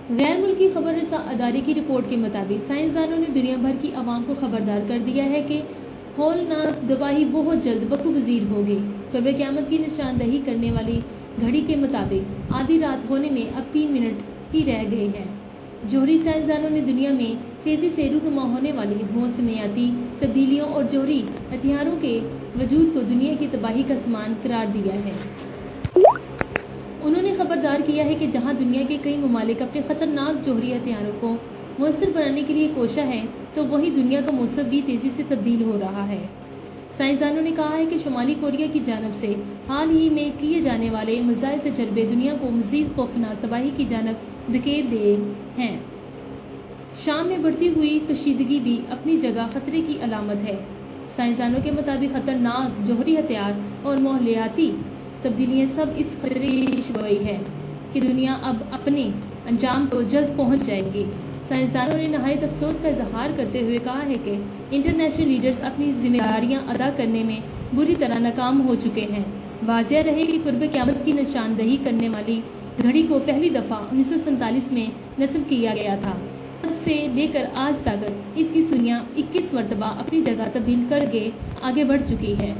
غیر ملکی خبر رساں ادارے کی رپورٹ کے مطابق سائنسدانوں نے دنیا بھر کی عوام کو خبردار کر دیا ہے کہ ہولناک تباہی بہت جلد وقوع پذیر ہوگی۔ قرب قیامت کی نشاندہی کرنے والی گھڑی کے مطابق آدھی رات ہونے میں اب 3 منٹ ہی رہ گئے ہیں۔ جوہری سائنسدانوں نے دنیا میں تیزی سے رونما ہونے والی موسمیاتی تبدیلیوں اور جوہری ہتھیاروں کے وجود کو دنیا کی تباہی کا سامان قرار دیا ہے۔ انہوں نے خبردار کیا ہے کہ جہاں دنیا کے کئی ممالک اپنے خطرناک جوہری ہتھیاروں کو مؤثر بنانے کے لیے کوشاں ہیں، تو وہیں دنیا کا موسم بھی تیزی سے تبدیل ہو رہا ہے۔ سائنسدانوں نے کہا ہے کہ شمالی کوریا کی جانب سے حال ہی میں کیے جانے والے میزائل تجربے دنیا کو مزید خوفناک تباہی کی جانب دھکیل دے ہیں۔ شام میں بڑھتی ہوئی کشیدگی بھی اپنی جگہ خطرے کی علامت ہے۔ سائنسدانوں کے مطابق خطرناک جوہری ہتھیار اور ماحولیاتی تبدیلیاں سب اس خطرے کی پیشگوئی ہے کہ دنیا اب اپنے انجام کو جلد پہنچ جائے گی۔ سائنسدانوں نے نہایت افسوس کا اظہار کرتے ہوئے کہا ہے کہ انٹرنیشنل لیڈرز اپنی ذمہ داریاں ادا کرنے میں بری طرح ناکام ہو چکے ہیں۔ واضح رہے کہ قرب قیامت کی نشاندہی کرنے والی گھڑی کو پہلی دفعہ 1947 میں نصب کیا گیا تھا۔ تب سے لے کر آج تک اس کی سنیاں 21 مرتبہ اپنی جگہ تبدیل کر کے آگے بڑھ چکی ہے۔